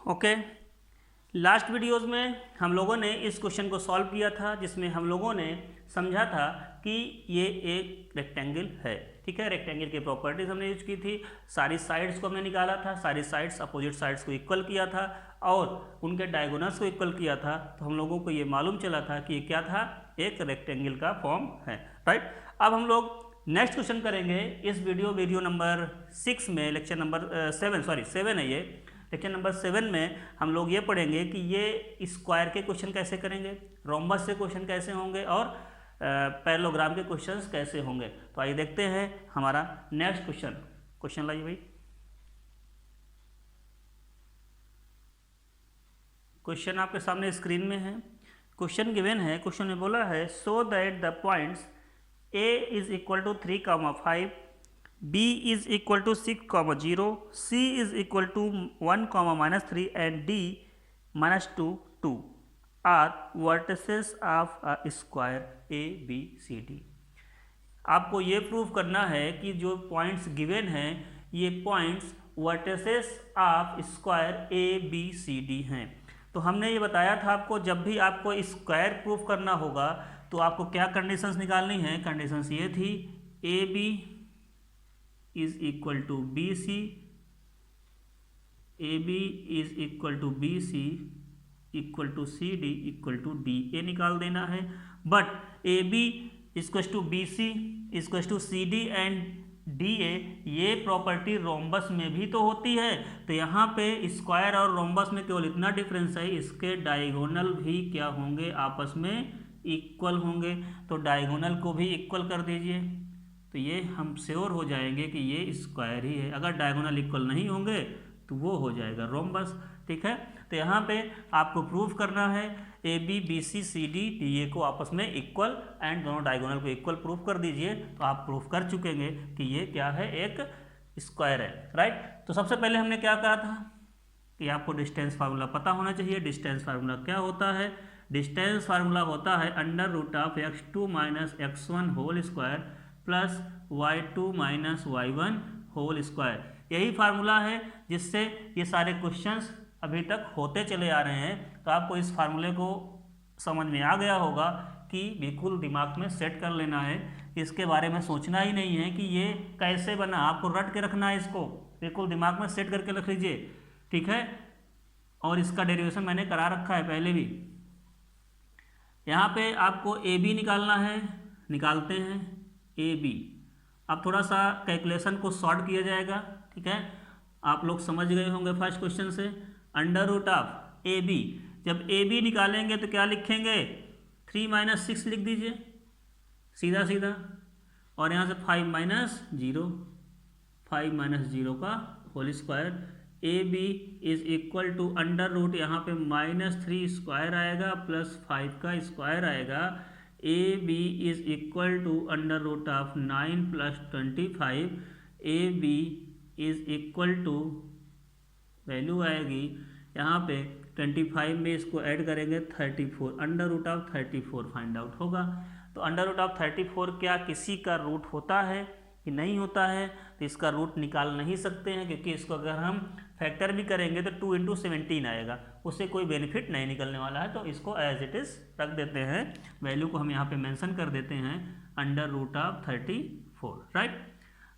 Okay, last videos में हम लोगों ने इस क्वेश्चन को सॉल्व किया था, जिसमें हम लोगों ने समझा था कि ये एक रेक्टेंगल है। ठीक है, रेक्टेंगल की प्रॉपर्टीज हमने यूज की थी, सारी साइड्स को हमने निकाला था, सारी साइड्स अपोजिट साइड्स को इक्वल किया था और उनके डायगोनल्स को इक्वल किया था। तो हम लोगों को ये मालूम चला था कि ये क्या था, एक रेक्टेंगल का फॉर्म है। राइट, अब हम लोग नेक्स्ट क्वेश्चन करेंगे इस वीडियो नंबर 6 में, लेक्चर नंबर 7 है ये। लेक्चर नंबर 7 में हम लोग ये पढ़ेंगे कि ये स्क्वायर के क्वेश्चन कैसे करेंगे, रोम्बस से क्वेश्चन कैसे होंगे और पैरेललोग्राम के क्वेश्चंस कैसे होंगे। तो आइए देखते हैं हमारा नेक्स्ट क्वेश्चन लाइए भाई। क्वेश्चन आपके सामने स्क्रीन में है। क्वेश्चन गिवन है, क्वेश्चन में बोला है so that the points A is equal to 3,5, B is equal to 6,0, C is equal to 1,-3 and D -2, 2 are vertices of a square ABCD। आपको ये प्रूव करना है कि जो पॉइंट्स गिवन हैं ये points vertices of square ABCD हैं। तो हमने ये बताया था आपको, जब भी आपको स्क्वायर प्रूफ करना होगा तो आपको क्या कंडीशंस निकालनी है। कंडीशंस ये थी AB is equal to BC, AB is equal to BC equal to CD equal to DA निकाल देना है। But AB equal to BC equal to CD and DA ये प्रॉपर्टी रोम्बस में भी तो होती है। तो यहाँ पे स्क्वायर और रोम्बस में केवल इतना डिफरेंस है, इसके डायगोनल भी क्या होंगे, आपस में इक्वल होंगे। तो डायगोनल को भी इक्वल कर दीजिए, तो ये हम श्योर हो जाएंगे कि ये स्क्वायर ही है। अगर डायगोनल इक्वल नहीं होंगे तो वो हो जाएगा रोम्बस। ठीक है, तो यहाँ पे आपको प्रूफ करना है AB BC CD DA को आपस में इक्वल एंड दोनों डायगोनल को इक्वल प्रूफ कर दीजिए। तो आप प्रूफ कर चुकेंगे कि ये क्या है, एक स्क्वायर है। राइट, तो सबसे पहले हमने क्या कहा था कि आपको डिस्टेंस फार्मूला पता होना चाहिए। डिस्टेंस फार्मूला क्या होता है, डिस्टेंस फार्मूला होता है √ x2 - x1 whole square plus y2 - y1 whole square. यही फार्मूला है जिससे ये सारे क्वेश्चंस अभी तक होते चले आ रहे हैं। तो आपको इस फार्मूले को समझ में आ गया होगा कि बिल्कुल दिमाग में सेट कर लेना है, इसके बारे में सोचना ही नहीं है कि ये कैसे बना, आपको रट के रखना है, इसको बिल्कुल दिमाग में सेट करके रख लीजिए। ठीक है, और इसका डेरिवेशन मैंने करा रखा है पहले भी। यहाँ पे आपको AB निकालना है, निकालते हैं AB। अब थोड़ा सा कैलकुलेशन को सॉर्ट किया जाएगा। ठीक है, आप लोग समझ गए होंगे फर्स्ट क्वेश्चन से। √AB, जब AB निकालेंगे तो क्या लिखेंगे, 3 - 6 लिख दीजिए सीधा सीधा, और यहाँ से 5 - 0 का whole square. AB is equal to √ यहाँ पे -3 स्क्वायर आएगा प्लस 5 का स्क्वायर आएगा। AB is equal to √ 9 + 25। AB is equal to, value आएगी यहाँ पे 25 में इसको ऐड करेंगे 34, √ 34 फाइंड आउट होगा। तो √ 34 क्या किसी का रूट होता है कि नहीं होता है, तो इसका रूट निकाल नहीं सकते हैं, क्योंकि इसको अगर हम फैक्टर भी करेंगे तो 2 × 17 आएगा, उससे कोई बेनिफिट नहीं निकलने वाला है। तो इसको एज इट इज़ रख देते हैं, वैल्यू को हम यहाँ पे मेंशन कर देते हैं √ 34। राइट,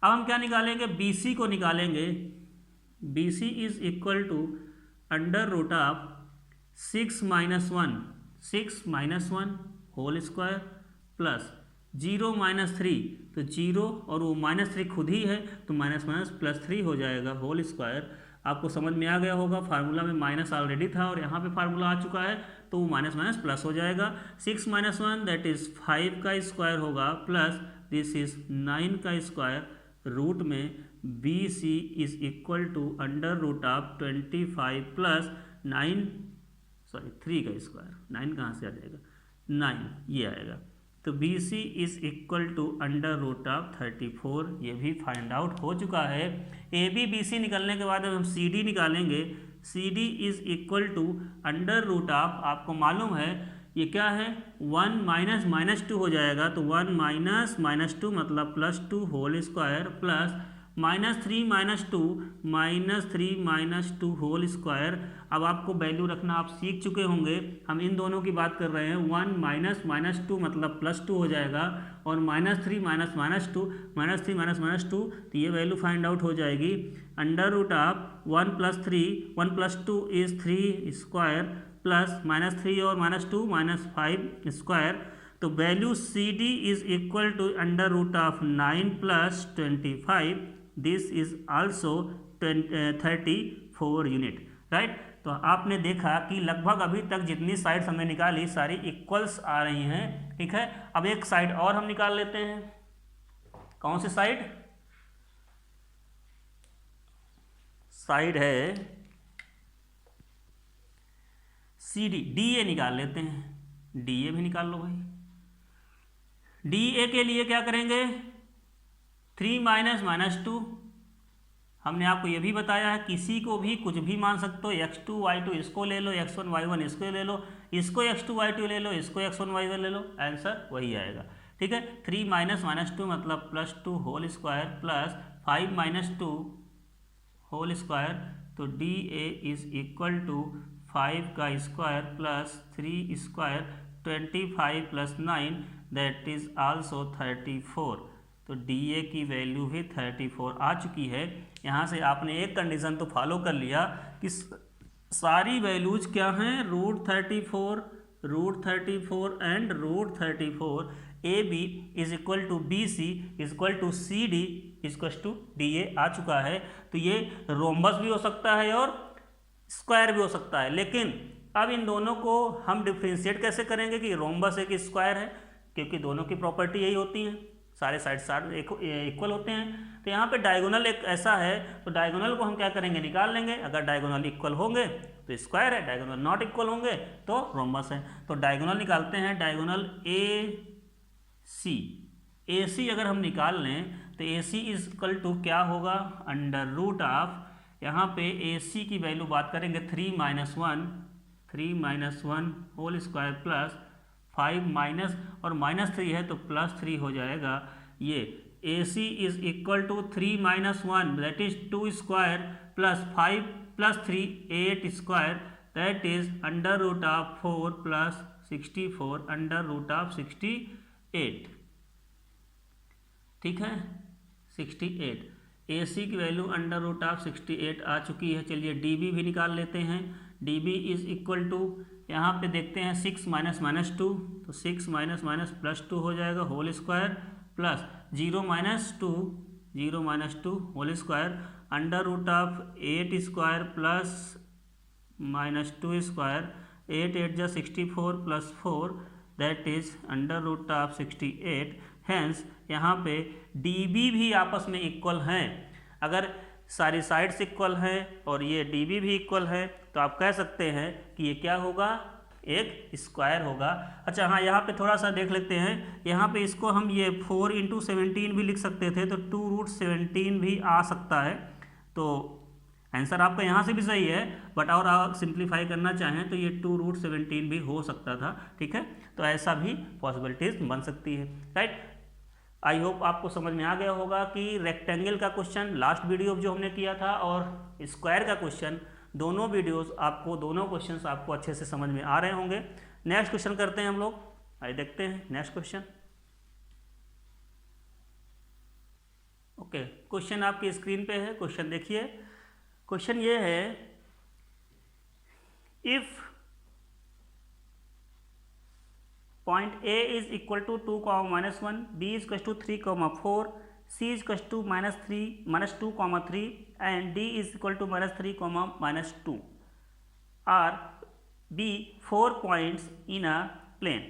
अब हम क्या निकालेंगे, BC को निकालेंगे। BC is equal to √ 6 - 1 whole square plus 0 - 3, तो 0 और वो -3 खुद ही है, तो +3 हो जाएगा होल स्क्वायर। आपको समझ में आ गया होगा, फार्मूला में माइनस ऑलरेडी था और यहाँ पे फार्मूला आ चुका है, तो वो माइनस प्लस हो जाएगा। 6 - 1 दैट इज़ 5 का स्क्वायर होगा प्लस दिस इज़ 9 का स्क्वायर, रूट में BC is equal to √ 25 plus 3 का स्क्वायर, 9 कहाँ से आ जाएगा, 9 ये आएगा। तो BC इज इक्वल टू √ 34, ये भी फाइंड आउट हो चुका है। AB BC निकलने के बाद अब हम CD निकालेंगे। CD इज इक्वल टू √ आपको मालूम है ये क्या है, 1 - -2 हो जाएगा, तो 1 - -2 मतलब +2 whole square plus -3 whole square. अब आपको वैल्यू रखना आप सीख चुके होंगे, हम इन दोनों की बात कर रहे हैं। 1 -2 मतलब +2 हो जाएगा, और -3 -2 तो ये वैल्यू फाइंड आउट हो जाएगी। √1 + 3 1 + 2 इज़ 3 स्क्वायर, प्लस -3 और -2 -5 स्क्वायर। तो value CD is equal to √9 + 25। This is also 34 unit, right. तो आपने देखा कि लगभग अभी तक जितनी साइड्स हमने निकाली सारी इक्वल्स आ रही हैं, ठीक है। अब एक साइड और हम निकाल लेते हैं। कौन सी साइड? साइड है CD। DA निकाल लेते हैं, DA भी निकाल लो भाई। DA के लिए क्या करेंगे? 3 -2। हमने आपको ये भी बताया है किसी को भी कुछ भी मान सकते हो। x2 y2 इसको ले लो, x1 y1 इसको ले लो, इसको x2 y2 ले लो, इसको x1 y1 ले लो, आंसर वही आएगा, ठीक है। 3 -2 मतलब +2 whole square plus 5 -2 whole square. तो DA इज इक्वल टू 5 का square plus 3 square 25 + 9 that is also 34। तो DA की वैल्यू भी 34 आ चुकी है। यहाँ से आपने एक कंडीशन तो फॉलो कर लिया कि सारी वैल्यूज क्या हैं? √34 and √34। AB is equal to BC is equal to CD equal to DA आ चुका है। तो ये रोम्बस भी हो सकता है और स्क्वायर भी हो सकता है, लेकिन अब इन दोनों को हम डिफ्रेंशिएट कैसे करेंगे कि रोम्बस एक स्क्वायर है, क्योंकि दोनों की प्रॉपर्टी यही होती है, सारे साइड इक्वल होते हैं। तो यहाँ पे डायगोनल एक ऐसा है, तो डायगोनल को हम क्या करेंगे? निकाल लेंगे। अगर डायगोनल इक्वल होंगे तो स्क्वायर है, डायगोनल नॉट इक्वल होंगे तो रोम्बस है। तो डायगोनल निकालते हैं। डायगोनल AC अगर हम निकाल लें तो AC इज इक्वल टू क्या होगा? √, यहाँ पे AC की वैल्यू बात करेंगे 3 -1 होल स्क्वायर प्लस 5 माइनस और -3 है तो +3 हो जाएगा। ये AC is equal to 3 -1 that is 2 square plus 5 + 3 8 square that is √4 plus 64 √68, ठीक है। 68 AC की वैल्यू √68 आ चुकी है। चलिए DB भी निकाल लेते हैं। DB इज इक्वल टू, यहाँ पे देखते हैं 6 -2 तो 6 +2 हो जाएगा whole square plus 0 -2 whole square √8 square plus -2 square 8 8 जा 64 प्लस 4 दैट इज √68। हैंस यहाँ पे DB भी आपस में इक्वल हैं। अगर सारी साइड्स इक्वल हैं और ये DB भी इक्वल है तो आप कह सकते हैं कि ये क्या होगा? एक स्क्वायर होगा। अच्छा हाँ, यहाँ पे थोड़ा सा देख लेते हैं। यहाँ पे इसको हम ये 4 × 17 भी लिख सकते थे, तो 2√17 भी आ सकता है। तो आंसर आपका यहाँ से भी सही है, बट और आप सिंप्लीफाई करना चाहें तो ये 2√17 भी हो सकता था, ठीक है। तो ऐसा भी पॉसिबिलिटीज बन सकती है, राइट। आई होप आपको समझ में आ गया होगा कि रेक्टेंगल का क्वेश्चन लास्ट वीडियो जो हमने किया था और स्क्वायर का क्वेश्चन, दोनों क्वेश्चंस आपको अच्छे से समझ में आ रहे होंगे। नेक्स्ट क्वेश्चन करते हैं हम लोग। आइए देखते हैं नेक्स्ट क्वेश्चन। ओके, क्वेश्चन आपकी स्क्रीन पे है। क्वेश्चन देखिए। क्वेश्चन ये है, if point A is equal to 2, -1, B is equal to 3, 4, C is equal to -2, 3 and D is equal to -3, -2 are B 4 points in a plane।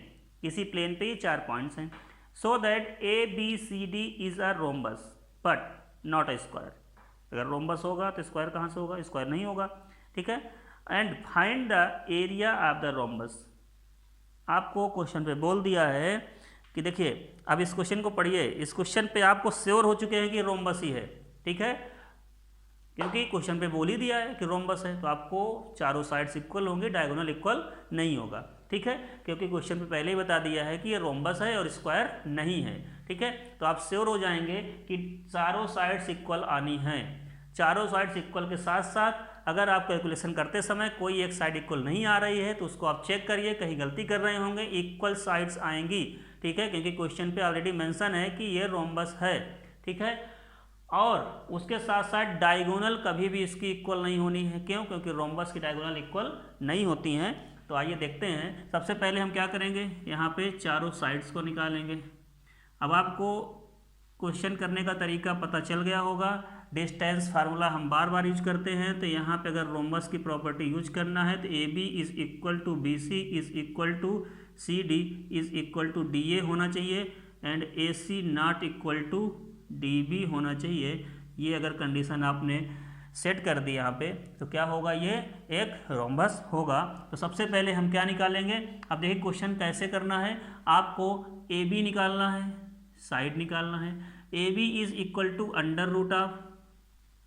किसी plane पे ये 4 points हैं। So that ABCD is a rhombus but not a square. अगर rhombus होगा तो square कहाँ से होगा? स्क्वायर नहीं होगा, ठीक है। And find the area of the rhombus. आपको क्वेश्चन पे बोल दिया है कि देखिए, अब इस क्वेश्चन को पढ़िए। इस क्वेश्चन पे आपको श्योर हो चुके हैं कि रोम्बस ही है, ठीक है, क्योंकि क्वेश्चन पे बोल ही दिया है कि रोम्बस है। तो आपको चारों साइड्स इक्वल होंगे, डायगोनल इक्वल नहीं होगा, ठीक है, क्योंकि क्वेश्चन पे पहले ही बता दिया है कि ये रोम्बस है और स्क्वायर नहीं है, ठीक है। तो आप श्योर हो जाएंगे कि चारों साइड्स इक्वल आनी हैं। चारों साइड्स इक्वल के साथ साथ अगर आप कैलकुलेशन करते समय कोई एक साइड इक्वल नहीं आ रही है तो उसको आप चेक करिए, कहीं गलती कर रहे होंगे, इक्वल साइड्स आएंगी, ठीक है, क्योंकि क्वेश्चन पे ऑलरेडी मेंशन है कि ये रोम्बस है, ठीक है। और उसके साथ साथ डायगोनल कभी भी इसकी इक्वल नहीं होनी है, क्यों? क्योंकि रोम्बस की डायगोनल इक्वल नहीं होती हैं। तो आइए देखते हैं। सबसे पहले हम क्या करेंगे, यहाँ पे चारों साइड्स को निकालेंगे। अब आपको क्वेश्चन करने का तरीका पता चल गया होगा। डिस्टेंस फार्मूला हम बार बार यूज करते हैं, तो यहाँ पे अगर रोम्बस की प्रॉपर्टी यूज करना है तो A B is equal to B C is equal to C D is equal to D A होना चाहिए and A C not equal to D B होना चाहिए। ये अगर कंडीशन आपने सेट कर दी यहाँ पे तो क्या होगा, ये एक रोम्बस होगा। तो सबसे पहले हम क्या निकालेंगे, अब देखिए क्वेश्चन कैसे करना है। आपको ए बी निकालना है, साइड निकालना है। A B is equal to under root of,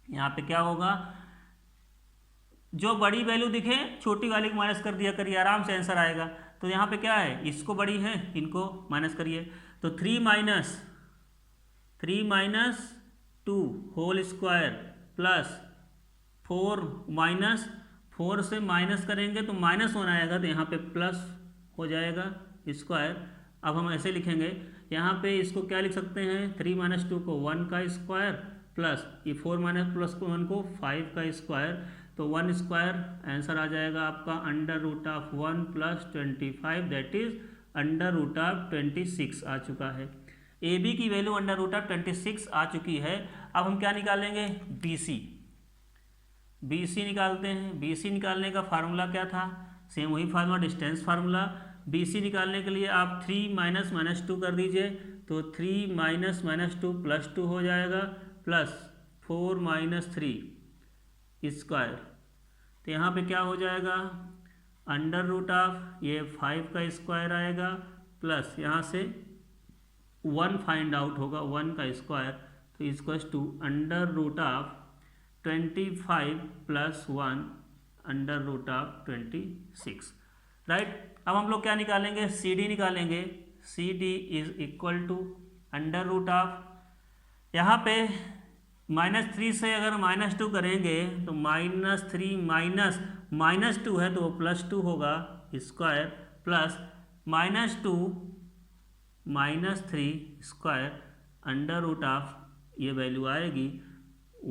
यहाँ पे क्या होगा, जो बड़ी वैल्यू दिखे छोटी वाली को माइनस कर दिया करिए, आराम से आंसर आएगा। तो यहाँ पे क्या है, इसको बड़ी है, इनको माइनस करिए। तो 3 minus 2 whole square plus 4 minus 4 से माइनस करेंगे तो -1 आएगा, तो यहाँ पे प्लस हो जाएगा स्क्वायर। अब हम ऐसे लिखेंगे, यहाँ पे इसको क्या लिख सकते हैं, 3 माइनस 2 को 1 का स्क्वायर प्लस ये 4 माइनस प्लस 1 को 5 का स्क्वायर, तो 1 स्क्वायर आंसर आ जाएगा आपका under root of 1 plus 25, that is under root of 26 आ चुका है। ए बी की वैल्यू अंडर रूट ऑफ 26 आ चुकी है। अब हम क्या निकालेंगे, बी सी निकालते हैं। बी सी निकालने का फार्मूला क्या था, सेम वही फार्मूला, डिस्टेंस फार्मूला। बी सी निकालने के लिए आप 3 माइनस -2 कर दीजिए, तो 3 माइनस -2 प्लस 2 हो जाएगा प्लस 4 माइनस 3 स्क्वायर। तो यहाँ पे क्या हो जाएगा, अंडर रूट ऑफ ये 5 का स्क्वायर आएगा प्लस यहाँ से 1 फाइंड आउट होगा, 1 का स्क्वायर, तो equals to under root of 25 plus 1 under root of 26, right. अब हम लोग क्या निकालेंगे, सी डी निकालेंगे। C D is equal to under root of, यहाँ पे -3 से अगर -2 करेंगे तो -3 माइनस -2 है तो वो +2 होगा square plus -2 -3 square under root of, ये वैल्यू आएगी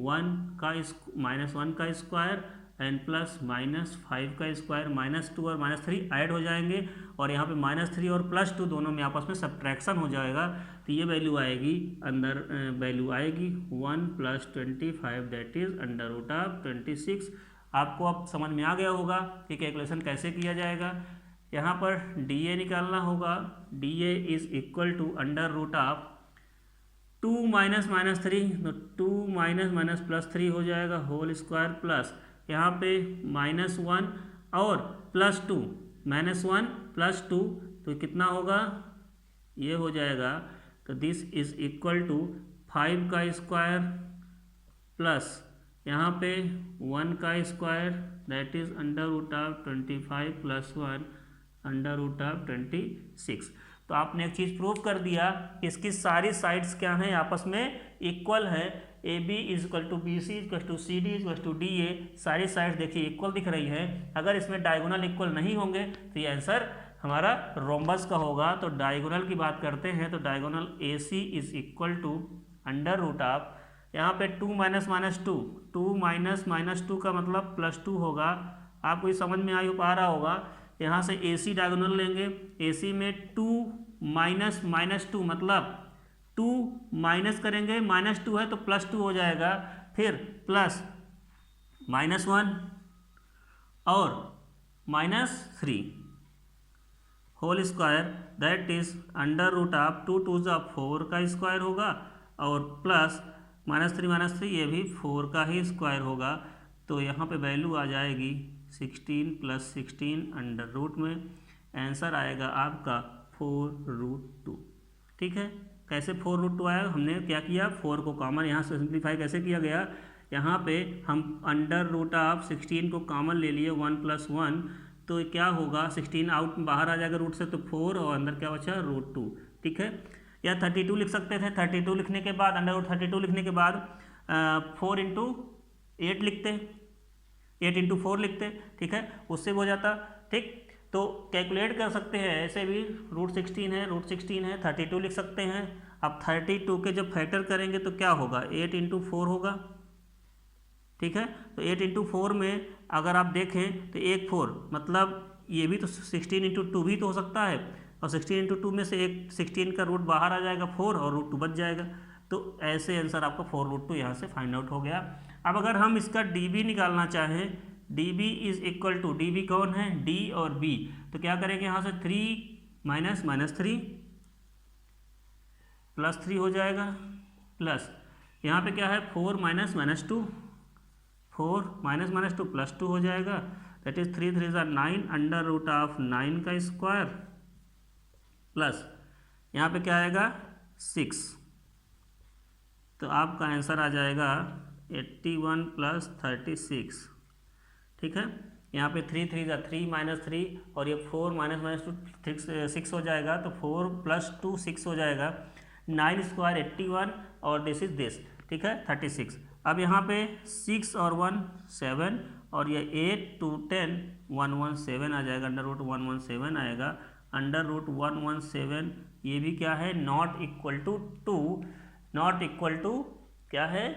1 का स्क्वायर एंड प्लस -5 का स्क्वायर, -2 और -3 ऐड हो जाएंगे और यहाँ पे -3 और +2 दोनों में आपस में सब्ट्रैक्शन हो जाएगा, तो ये वैल्यू आएगी, अंदर वैल्यू आएगी 1 plus 25, that is under root of 26। आपको अब समझ में आ गया होगा कि कैलकुलेशन कैसे किया जाएगा। यहाँ पर डी ए निकालना होगा। D A is equal to under root of 2 minus -3, तो 2 माइनस +3 हो जाएगा होल स्क्वायर प्लस यहाँ पे -1 और +2, -1 +2 तो कितना होगा, ये हो जाएगा, तो दिस इज इक्वल टू 5 का स्क्वायर प्लस यहाँ पे 1 का square, that is under root of 25 plus 1 under root of 26। तो आपने एक चीज़ प्रूव कर दिया, इसकी सारी साइड्स क्या हैं, आपस में इक्वल है। A B is equal to B C equal to C D equal to D A, सारी साइड्स देखिए इक्वल दिख रही है। अगर इसमें डायगोनल इक्वल नहीं होंगे तो ये आंसर हमारा रोम्बस का होगा। तो डायगोनल की बात करते हैं तो diagonal A C is equal to under root of, यहाँ पे 2 माइनस -2 का मतलब +2 होगा। आपको ये समझ में पा रहा होगा। यहाँ से ए सी डायगोनल लेंगे, ए सी में 2 माइनस -2 मतलब 2 माइनस करेंगे, -2 है तो +2 हो जाएगा, फिर प्लस -1 और -3 whole square, that is under root of 2 2 4 का स्क्वायर होगा और प्लस -3 ये भी 4 का ही स्क्वायर होगा। तो यहाँ पे वैल्यू आ जाएगी 16 + 16 अंडर रूट में, आंसर आएगा आपका 4√2। ठीक है, कैसे 4√2 आया, हमने क्या किया, 4 को कॉमन यहाँ से सिंप्लीफाई कैसे किया गया, यहाँ पे हम अंडर रूट ऑफ 16 को कॉमन ले लिए 1 + 1, तो क्या होगा 16 आउट बाहर आ जाएगा रूट से तो 4 और अंदर क्या बचा √2। ठीक है, या 32 लिख सकते थे। 32 लिखने के बाद √32 लिखने के बाद 4 इंटू 8 लिखते, 8 इंटू 4 लिखते, ठीक है, उससे हो जाता। ठीक, तो कैलकुलेट कर सकते हैं ऐसे भी, √16 है, √16 है, 32 लिख सकते हैं। अब 32 के जब फैक्टर करेंगे तो क्या होगा, 8 इंटू 4 होगा, ठीक है। तो 8 इंटू 4 में अगर आप देखें तो 1 4 मतलब ये भी तो 16 इंटू 2 भी तो हो सकता है, और 16 इंटू 2 में से एक 16 का रूट बाहर आ जाएगा 4 और √2 बच जाएगा। तो ऐसे आंसर आपका 4√2 यहाँ से फाइंड आउट हो गया। अब अगर हम इसका dB निकालना चाहें, dB is equal to, dB कौन है, D और B, तो क्या करेंगे यहाँ से 3 माइनस -3 +3 हो जाएगा, प्लस यहाँ पे क्या है 4 माइनस -2, 4 माइनस -2 +2 हो जाएगा, दैट इज 3 3 9 √9 का स्क्वायर, प्लस यहाँ पे क्या आएगा 6। तो आपका आंसर आ जाएगा 81 + 36, ठीक है। यहाँ पे 3 3 3 -3 और ये 4 माइनस -2 6 हो जाएगा, तो 4 + 2 6 हो जाएगा, 9 स्क्वायर 81 और दिस इज दिस, ठीक है, 36। अब यहाँ पे 6 और 1 7 और ये 8 2 10 117 आ जाएगा, √117 आएगा, √117 ये भी क्या है, not equal to 2, not equal to क्या है,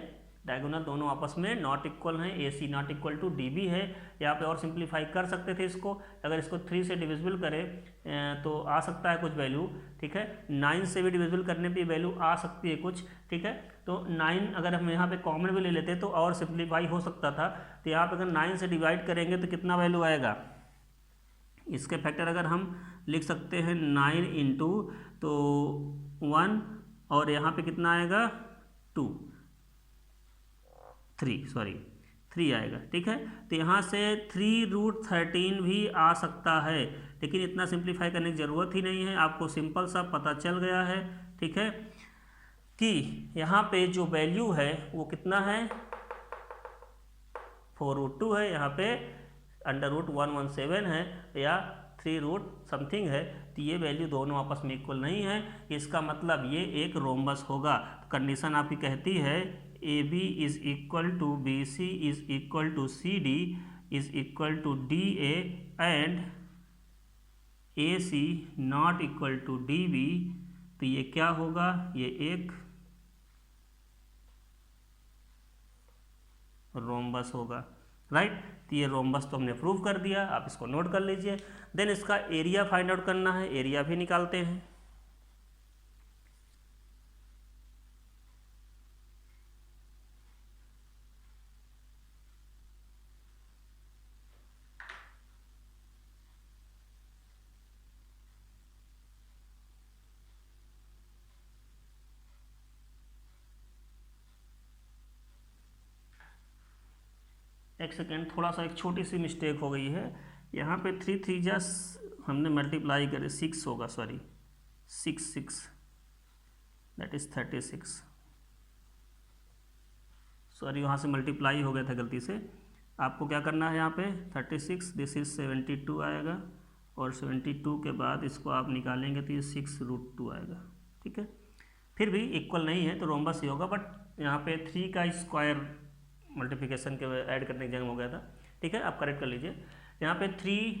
डायगोनल दोनों आपस में नॉट इक्वल हैं, AC not equal to DB है। यहाँ पे और सिंप्लीफाई कर सकते थे इसको, अगर इसको 3 से डिविजिबल करें तो आ सकता है कुछ वैल्यू, ठीक है, 9 से भी डिविजिबल करने पे वैल्यू आ सकती है कुछ, ठीक है। तो 9 अगर हम यहाँ पे कॉमन भी ले लेते तो और सिंप्लीफाई हो सकता था। तो यहाँ पे अगर 9 से डिवाइड करेंगे तो कितना वैल्यू आएगा, इसके फैक्टर अगर हम लिख सकते हैं 9 इंटू तो 1 और यहाँ पे कितना आएगा 3 आएगा, ठीक है। तो यहाँ से 3√13 भी आ सकता है, लेकिन इतना सिंप्लीफाई करने की ज़रूरत ही नहीं है, आपको सिंपल सा पता चल गया है, ठीक है, कि यहाँ पे जो वैल्यू है वो कितना है 4√2 है, यहाँ पे √117 है या 3 समथिंग है, तो ये वैल्यू दोनों आपस में इक्वल नहीं है, इसका मतलब ये एक रोम्बस होगा। कंडीशन आपकी कहती है AB is equal to BC is equal to CD is equal to DA and AC not equal to DB, तो ये क्या होगा, ये एक रोम्बस होगा, राइट। तो ये रोम्बस तो हमने प्रूव कर दिया, आप इसको नोट कर लीजिए। देन इसका एरिया फाइंड आउट करना है, एरिया भी निकालते हैं। एक सेकेंड, थोड़ा सा एक छोटी सी मिस्टेक हो गई है, यहाँ पे 3 3 हमने मल्टीप्लाई करे 6 होगा, सॉरी 6 दैट इज 36, सॉरी वहाँ से मल्टीप्लाई हो गया था गलती से। आपको क्या करना है यहाँ पे 36, दिस इज 72 आएगा, और 72 के बाद इसको आप निकालेंगे तो ये 6√2 आएगा, ठीक है। फिर भी इक्वल नहीं है तो रोम्बस ही होगा, बट यहाँ पे 3 का स्क्वायर मल्टीप्लिकेशन के ऐड करने की जगह हो गया था, ठीक है, आप करेक्ट कर लीजिए। यहाँ पे 3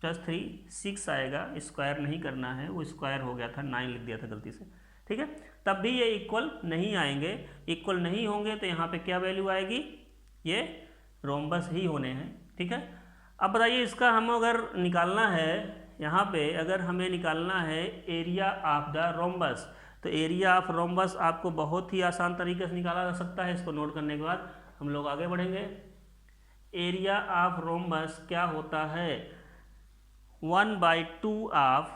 + 3 6 आएगा, स्क्वायर नहीं करना है, वो स्क्वायर हो गया था, 9 लिख दिया था गलती से, ठीक है। तब भी ये इक्वल नहीं आएंगे, इक्वल नहीं होंगे तो यहाँ पे क्या वैल्यू आएगी, ये रोम्बस ही होने हैं, ठीक है। अब बताइए इसका हम अगर निकालना है, यहाँ पे अगर हमें निकालना है एरिया ऑफ द रोम्बस, तो एरिया ऑफ रोम्बस आपको बहुत ही आसान तरीके से निकाला जा सकता है। इसको नोट करने के बाद हम लोग आगे बढ़ेंगे। एरिया ऑफ रोम्बस क्या होता है, 1/2 ऑफ,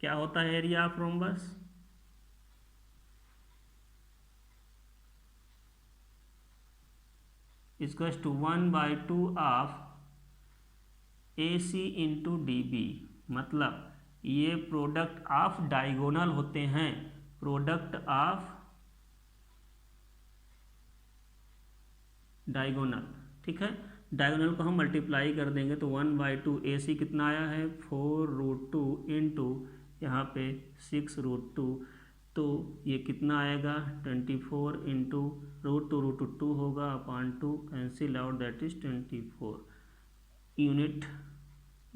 क्या होता है area of rhombus, equals to 1/2 of AC into DB, मतलब ये प्रोडक्ट ऑफ डायगोनल होते हैं, प्रोडक्ट ऑफ डायगोनल, ठीक है। डायगोनल को हम मल्टीप्लाई कर देंगे तो 1/2 AC कितना आया है 4√2 इंटू यहाँ पे 6√2, तो ये कितना आएगा 24 इंटू √2 होगा upon 2, cancel out, that is 24 unit,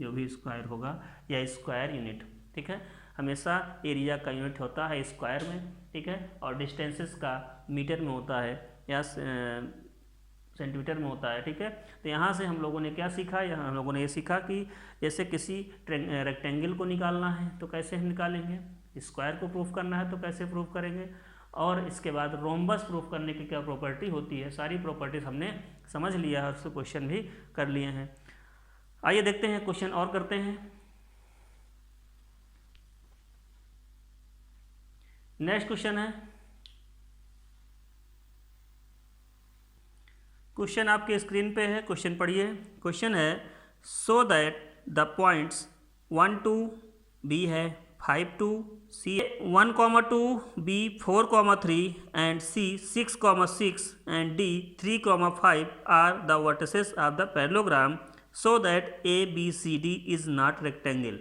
जो भी स्क्वायर होगा या स्क्वायर यूनिट। ठीक है, हमेशा एरिया का यूनिट होता है स्क्वायर में। ठीक है, और डिस्टेंसेस का मीटर में होता है या सेंटीमीटर में होता है। ठीक है, तो यहाँ से हम लोगों ने क्या सीखा, यहाँ हम लोगों ने ये सीखा कि जैसे किसी रेक्टेंगल को निकालना है तो कैसे हम निकालेंगे, स्क्वायर को प्रूफ करना है तो कैसे प्रूफ करेंगे, और इसके बाद रोम्बस प्रूफ करने की क्या प्रॉपर्टी होती है, सारी प्रॉपर्टीज हमने समझ लिया है और उससे क्वेश्चन भी कर लिए हैं। आइए देखते हैं क्वेश्चन और करते हैं। नेक्स्ट क्वेश्चन है, क्वेश्चन आपके स्क्रीन पे है, क्वेश्चन पढ़िए। क्वेश्चन है so that the points 1 to B है, 5 to C 1,2, B 4,3 and C 6,6 and D 3,5 are the vertices of the parallelogram so that ABCD is not rectangle।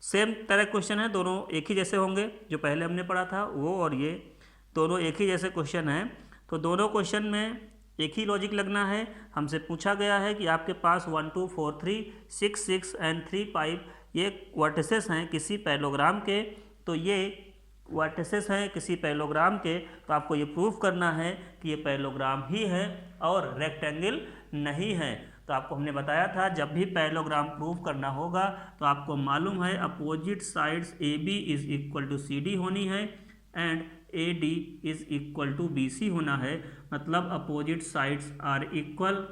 Same तरह question है, दोनों एक ही जैसे होंगे, जो पहले हमने पढ़ा था वो और ये दोनों एक ही जैसे क्वेश्चन है। तो दोनों क्वेश्चन में एक ही लॉजिक लगना है। हमसे पूछा गया है कि आपके पास 1, 2, 4, 3, 6, 6 एंड 3, 5 ये वर्टिसेस हैं किसी पैरेललोग्राम के। तो ये वर्टिसेस हैं किसी पैरेललोग्राम के, तो आपको ये प्रूफ करना है कि ये पैरेललोग्राम ही है और रेक्टेंगल नहीं है। तो आपको हमने बताया था जब भी पैरेललोग्राम प्रूफ करना होगा तो आपको मालूम है opposite sides AB is equal to CD होनी है and AD is equal to BC होना है। मतलब opposite sides are equal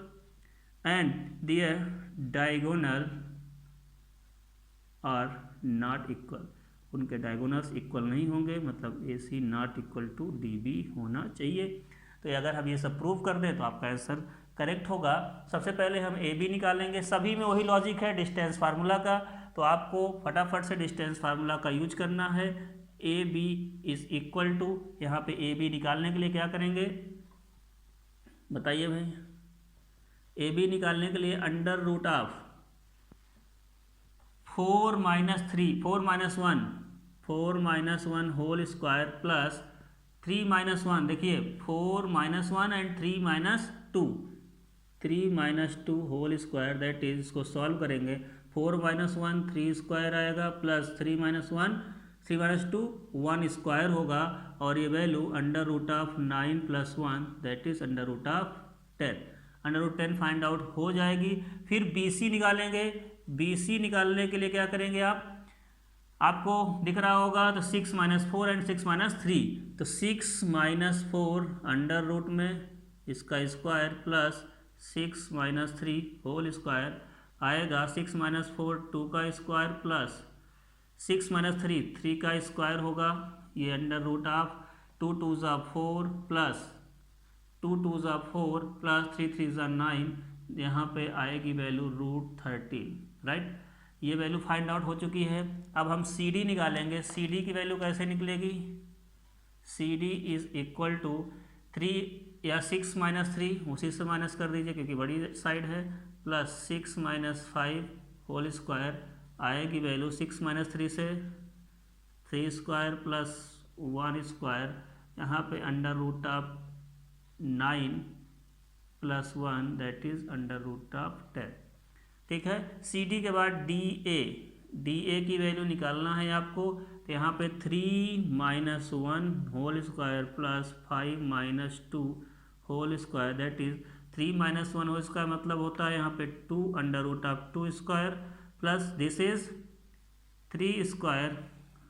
and their diagonal are not equal, उनके डायगोनल्स इक्वल नहीं होंगे, मतलब AC not equal to DB होना चाहिए। तो अगर हम ये सब प्रूव कर दें तो आपका आंसर करेक्ट होगा। सबसे पहले हम AB निकालेंगे, सभी में वही लॉजिक है डिस्टेंस फार्मूला का, तो आपको फटाफट से डिस्टेंस फार्मूला का यूज करना है। AB इज इक्वल टू, यहाँ पे AB निकालने के लिए क्या करेंगे बताइए भाई, AB निकालने के लिए under root of 4 - 3, 4 - 1 whole square plus 3 - 1, देखिए 4 - 1 and 3 - 2, 3 - 2 whole square, that is, इसको सॉल्व करेंगे 4 - 1 3 स्क्वायर आएगा प्लस 3 - 1 3 - 2 1 स्क्वायर होगा, और ये value under root of 9 + 1 that is under root of 10, under root 10 find out हो जाएगी। फिर BC निकालेंगे, BC निकालने के लिए क्या करेंगे आपको दिख रहा होगा तो 6 - 4 एंड 6 - 3, तो 6 - 4 अंडर रूट में इसका स्क्वायर प्लस 6 - 3 होल स्क्वायर आएगा, 6 - 4 2 का स्क्वायर प्लस 6 - 3 3 का स्क्वायर होगा, ये under root of 2 × 2 = 4 plus 2 × 2 = 4 plus 3 × 3 = 9, यहाँ पे आएगी वैल्यू √13, राइट। ये वैल्यू फाइंड आउट हो चुकी है। अब हम CD निकालेंगे, CD की वैल्यू कैसे निकलेगी, CD इज इक्वल टू 3 या 6 - 3 उसी से माइनस कर दीजिए क्योंकि बड़ी साइड है, प्लस 6 - 5 होल स्क्वायर आएगी वैल्यू 6 - 3 से 3 स्क्वायर प्लस 1 स्क्वायर, यहाँ पे under root of 9 + 1 that is under root of 10। ठीक है, CD के बाद DA की वैल्यू निकालना है आपको, तो यहाँ पे 3 - 1 whole square plus 5 - 2 whole square that is 3 - 1 whole square मतलब होता है यहाँ पे 2 under root of 2 square plus this is 3 square,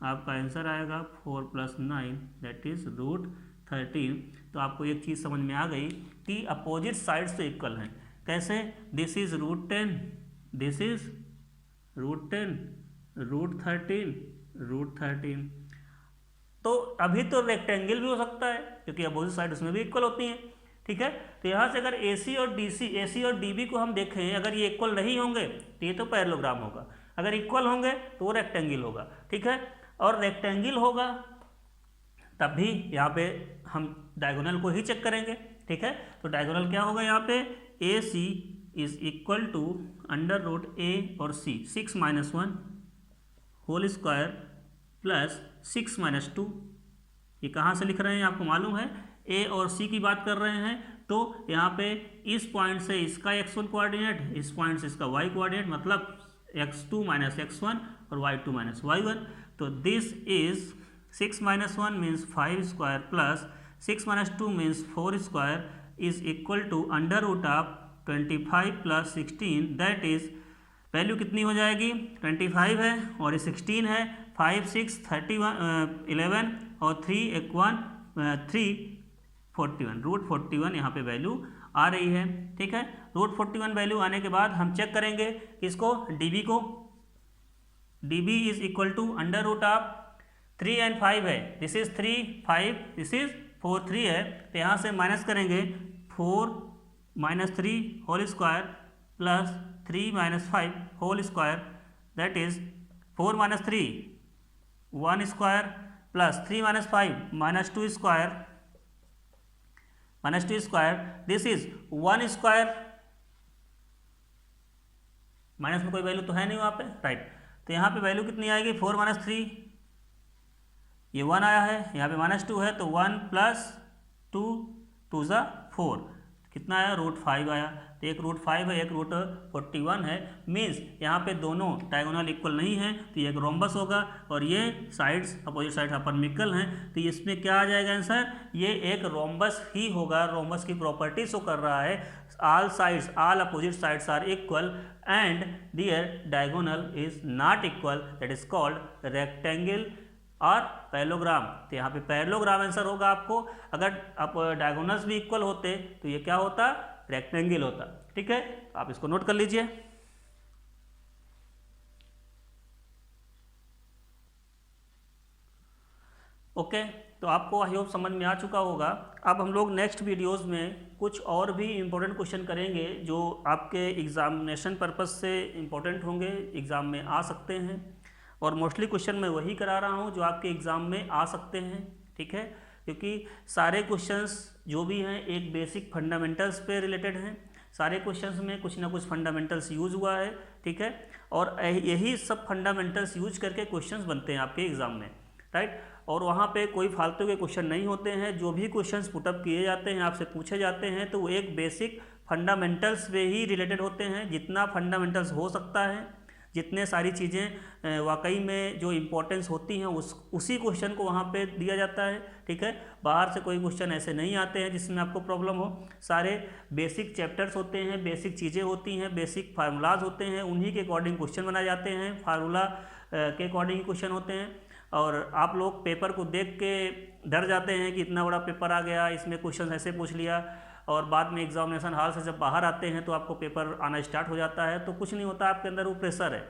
आपका आंसर आएगा 4 + 9 दैट इज √13। तो आपको एक चीज़ समझ में आ गई कि अपोजिट साइड्स तो इक्वल हैं। कैसे, दिस इज √10, दिस इज √10, √13। तो अभी तो रेक्टेंगल भी हो सकता है क्योंकि अपोजिट साइड उसमें भी इक्वल होती हैं। ठीक है, तो यहाँ से अगर AC और DB को हम देखें, अगर ये इक्वल नहीं होंगे तो ये तो पैरेललोग्राम होगा, अगर इक्वल होंगे तो वो रेक्टेंगल होगा। ठीक है, और रेक्टेंगल होगा तब भी यहाँ पे हम डायगोनल को ही चेक करेंगे। ठीक है, तो डायगोनल क्या होगा यहाँ पे, AC is equal to under root A और C 6 - 1 whole square plus 6 minus 2। ये कहाँ से लिख रहे हैं आपको मालूम है, ए और सी की बात कर रहे हैं, तो यहाँ पे इस पॉइंट से इसका x1 कोऑर्डिनेट, इस पॉइंट से इसका y कोऑर्डिनेट, मतलब x2 माइनस x1 और y2 माइनस y1। तो this is 6 minus 1 means 5 square plus 6 minus 2 means 4 square is equal to under root of 25 plus 16, that is value कितनी हो जाएगी, 25 है और ये 16 है, 5 6 31 11 और 3 1 3 41, रूट 41 यहाँ पे वैल्यू आ रही है। ठीक है, रूट 41 वैल्यू आने के बाद हम चेक करेंगे किसको, db को। db is equal to under root of 3 and 5 है, दिस इज 3 5, दिस इज 4 3 है, तो यहाँ से माइनस करेंगे 4 minus 3 whole square plus 3 minus 5 whole square, that is 4 minus 3 1 square plus 3 minus 5 minus 2 square minus 2 square, this is 1 square, minus में कोई value तो है नहीं वहाँ पे, राइट। तो यहाँ पे वैल्यू कितनी आएगी, 4 माइनस 3, ये 1 आया है, यहाँ पे माइनस 2 है, तो 1 प्लस 2 2 ज़ा 4, कितना आया, रूट 5 आया। तो एक रूट 5 है, एक रूट 41 है, मीन्स यहाँ पे दोनों डायगोनल इक्वल नहीं है, तो ये एक रोम्बस होगा और ये साइड्स अपोजिट साइड अपरमिकल हैं, तो इसमें क्या आ जाएगा आंसर, ये एक रोम्बस ही होगा। रोम्बस की प्रॉपर्टी शो कर रहा है, all sides, all opposite sides are equal and their diagonal is not equal, that is called rectangle और पैरेललोग्राम। तो यहाँ पे पैरेललोग्राम आंसर होगा आपको। अगर आप डायगोनल्स भी इक्वल होते तो ये क्या होता, रेक्टेंगल होता। ठीक है, तो आप इसको नोट कर लीजिए। ओके, तो आपको आई होप समझ में आ चुका होगा। अब हम लोग नेक्स्ट वीडियोस में कुछ और भी इम्पोर्टेंट क्वेश्चन करेंगे जो आपके एग्जामिनेशन पर्पस से इम्पोर्टेंट होंगे, एग्ज़ाम में आ सकते हैं, और मोस्टली क्वेश्चन मैं वही करा रहा हूँ जो आपके एग्ज़ाम में आ सकते हैं। ठीक है, क्योंकि सारे क्वेश्चंस जो भी हैं एक बेसिक फंडामेंटल्स पे रिलेटेड हैं, सारे क्वेश्चंस में कुछ ना कुछ फंडामेंटल्स यूज़ हुआ है। ठीक है, और यही सब फंडामेंटल्स यूज करके क्वेश्चंस बनते हैं आपके एग्ज़ाम में, राइट। और वहाँ पे कोई फालतू के क्वेश्चन नहीं होते हैं, जो भी क्वेश्चंस पुटअप किए जाते हैं, आपसे पूछे जाते हैं, तो वो एक बेसिक फंडामेंटल्स पे ही रिलेटेड होते हैं। जितना फंडामेंटल्स हो सकता है, जितने सारी चीज़ें वाकई में जो इम्पोर्टेंस होती हैं उसी क्वेश्चन को वहाँ पे दिया जाता है। ठीक है, बाहर से कोई क्वेश्चन ऐसे नहीं आते हैं जिसमें आपको प्रॉब्लम हो। सारे बेसिक चैप्टर्स होते हैं, बेसिक चीज़ें होती हैं, बेसिक फार्मूलाज होते हैं, उन्हीं के अकॉर्डिंग क्वेश्चन बनाए जाते हैं, फार्मूला के अकॉर्डिंग ही क्वेश्चन होते हैं। और आप लोग पेपर को देख के डर जाते हैं कि इतना बड़ा पेपर आ गया, इसमें क्वेश्चन ऐसे पूछ लिया, और बाद में एग्जामिनेशन हॉल से जब बाहर आते हैं तो आपको पेपर आना स्टार्ट हो जाता है। तो कुछ नहीं होता, आपके अंदर वो प्रेशर है।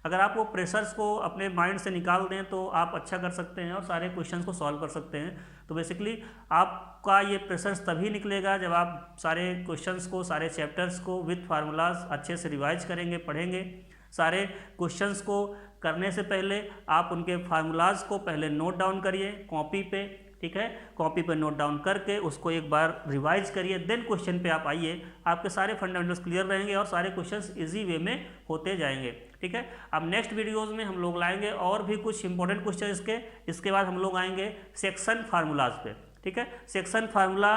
अगर आप वो प्रेशर्स को अपने माइंड से निकाल दें तो आप अच्छा कर सकते हैं और सारे क्वेश्चंस को सॉल्व कर सकते हैं। तो बेसिकली आपका ये प्रेशर्स तभी निकलेगा जब आप सारे क्वेश्चंस को, सारे चैप्टर्स को विथ फार्मूलाज अच्छे से रिवाइज करेंगे, पढ़ेंगे। सारे क्वेश्चंस को करने से पहले आप उनके फार्मूलाज को पहले नोट डाउन करिए कॉपी पे। ठीक है, कॉपी पे नोट डाउन करके उसको एक बार रिवाइज करिए, देन क्वेश्चन पे आप आइए, आपके सारे फंडामेंटल्स क्लियर रहेंगे और सारे क्वेश्चंस इजी वे में होते जाएंगे। ठीक है, अब नेक्स्ट वीडियोस में हम लोग लाएंगे और भी कुछ इंपॉर्टेंट क्वेश्चन इसके बाद हम लोग आएंगे सेक्शन फार्मूलाज पे। ठीक है, सेक्शन फार्मूला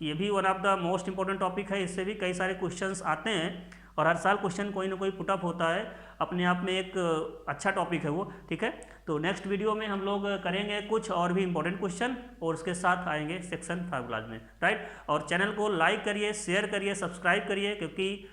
ये भी one of the most important topic है, इससे भी कई सारे क्वेश्चंस आते हैं और हर साल क्वेश्चन कोई ना कोई पुटअप होता है, अपने आप में एक अच्छा टॉपिक है वो। ठीक है, तो नेक्स्ट वीडियो में हम लोग करेंगे कुछ और भी इंपॉर्टेंट क्वेश्चन और उसके साथ आएंगे सेक्शन फार्मूलाज में, राइट। और चैनल को लाइक करिए, शेयर करिए, सब्सक्राइब करिए, क्योंकि